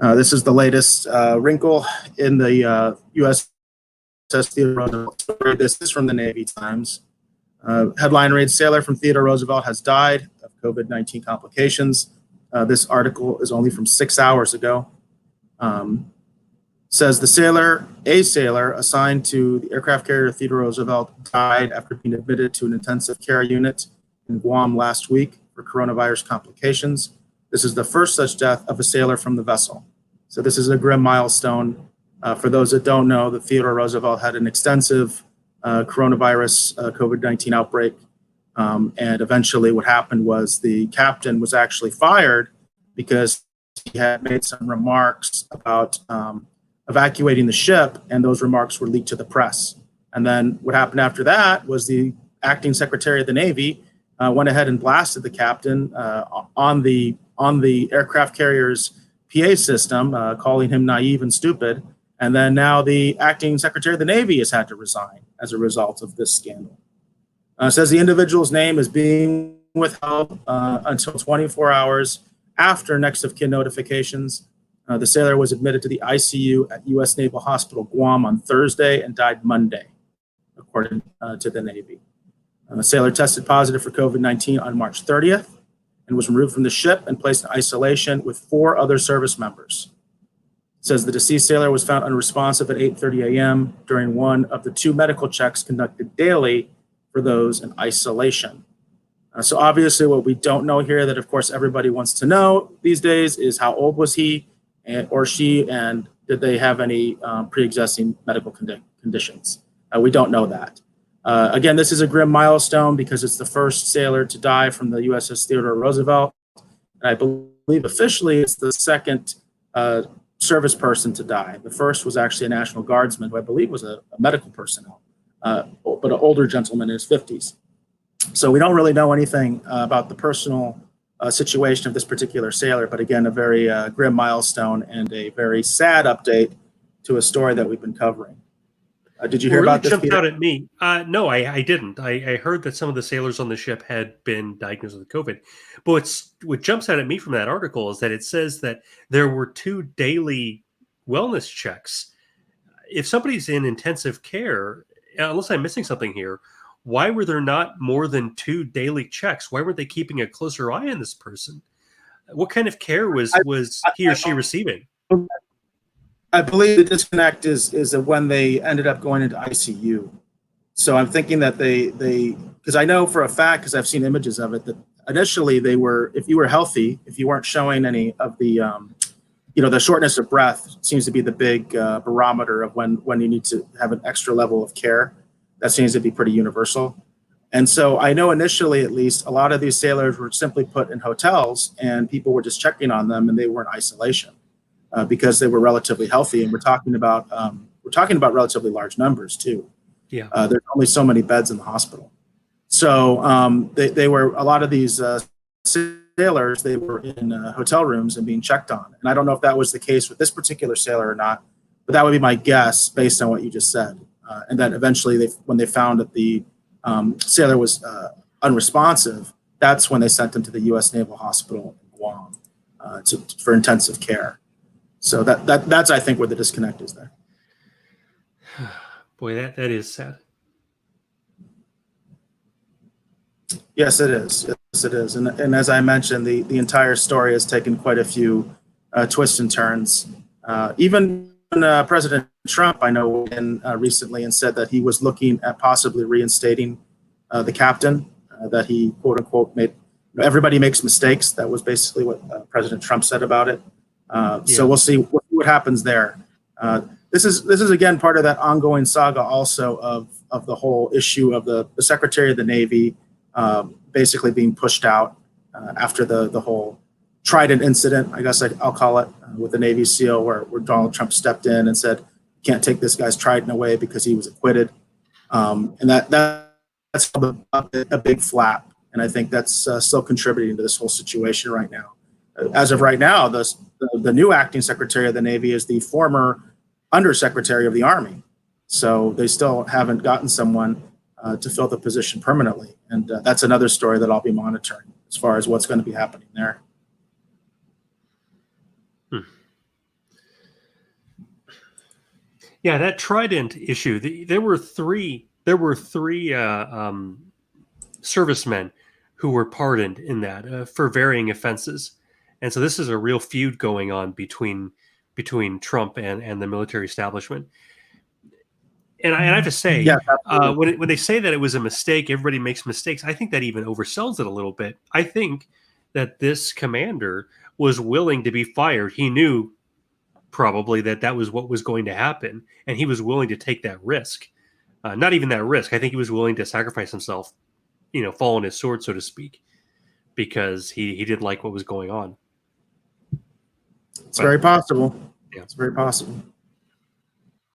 This is the latest wrinkle in the USS Theodore Roosevelt story. This is from the Navy Times. Headline reads, "Sailor from Theodore Roosevelt has died of COVID-19 complications." This article is only from 6 hours ago. Says a sailor assigned to the aircraft carrier Theodore Roosevelt died after being admitted to an intensive care unit in Guam last week for coronavirus complications. This is the first such death of a sailor from the vessel. So this is a grim milestone. For those that don't know, the Theodore Roosevelt had an extensive coronavirus COVID-19 outbreak. And eventually what happened was the captain was actually fired because he had made some remarks about evacuating the ship, and those remarks were leaked to the press. And then what happened after that was the acting secretary of the Navy went ahead and blasted the captain on the aircraft carrier's PA system, calling him naive and stupid. And then now the acting secretary of the Navy has had to resign as a result of this scandal. It says the individual's name is being withheld until 24 hours after next of kin notifications. The sailor was admitted to the ICU at U.S. Naval Hospital, Guam on Thursday and died Monday, according to the Navy. The sailor tested positive for COVID-19 on March 30th and was removed from the ship and placed in isolation with 4 other service members. It says the deceased sailor was found unresponsive at 8:30 a.m. during one of the 2 medical checks conducted daily for those in isolation. So obviously what we don't know here that of course everybody wants to know these days is how old was he or she, and did they have any pre-existing medical conditions? We don't know that. Again, this is a grim milestone because it's the first sailor to die from the USS Theodore Roosevelt. And I believe officially it's the second service person to die. The first was actually a National Guardsman, who I believe was a medical personnel, but an older gentleman in his 50s. So we don't really know anything about the personal situation of this particular sailor, but again, a very grim milestone and a very sad update to a story that we've been covering. Did you hear about this? Jumped out at me. No, I didn't. I heard that some of the sailors on the ship had been diagnosed with COVID. But what jumps out at me from that article is that it says that there were 2 daily wellness checks. If somebody's in intensive care, unless I'm missing something here, why were there not more than 2 daily checks? Why weren't they keeping a closer eye on this person? What kind of care was he or she receiving? I believe the disconnect is when they ended up going into ICU. So I'm thinking that they because I know for a fact, because I've seen images of it, that initially they were, if you were healthy, if you weren't showing any of the, the shortness of breath seems to be the big barometer of when you need to have an extra level of care. That seems to be pretty universal. And so I know initially, at least, a lot of these sailors were simply put in hotels and people were just checking on them and they were in isolation because they were relatively healthy. And we're talking about relatively large numbers too. Yeah. There's only so many beds in the hospital. So they were, a lot of these sailors, they were in hotel rooms and being checked on. And I don't know if that was the case with this particular sailor or not, but that would be my guess based on what you just said. And then eventually, when they found that the sailor was unresponsive, that's when they sent him to the U.S. Naval Hospital in Guam for intensive care. So that's I think where the disconnect is there. Boy, that is sad. Yes, it is. Yes, it is. And as I mentioned, the entire story has taken quite a few twists and turns. Even President Trump, I know, went in recently and said that he was looking at possibly reinstating the captain, that he, quote unquote, made. Everybody makes mistakes. That was basically what President Trump said about it. So we'll see what happens there. This is again part of that ongoing saga also of the whole issue of the Secretary of the Navy basically being pushed out after the whole Trident incident, I guess I'll call it, with the Navy SEAL, where Donald Trump stepped in and said, "Can't take this guy's Trident away because he was acquitted," and that's a big flap, and I think that's still contributing to this whole situation right now. As of right now, the new acting Secretary of the Navy is the former Undersecretary of the Army, so they still haven't gotten someone to fill the position permanently, and that's another story that I'll be monitoring as far as what's going to be happening there. Yeah, that Trident issue. There were three. There were three servicemen who were pardoned in that for varying offenses, and so this is a real feud going on between Trump and the military establishment. And I have to say, Yes, absolutely. when they say that it was a mistake, everybody makes mistakes. I think that even oversells it a little bit. I think that this commander was willing to be fired. He knew probably that that was what was going to happen, and he was willing to take that risk. Not even that risk. I think he was willing to sacrifice himself, fall on his sword, so to speak, because he didn't like what was going on. It's very possible. Yeah. It's very possible.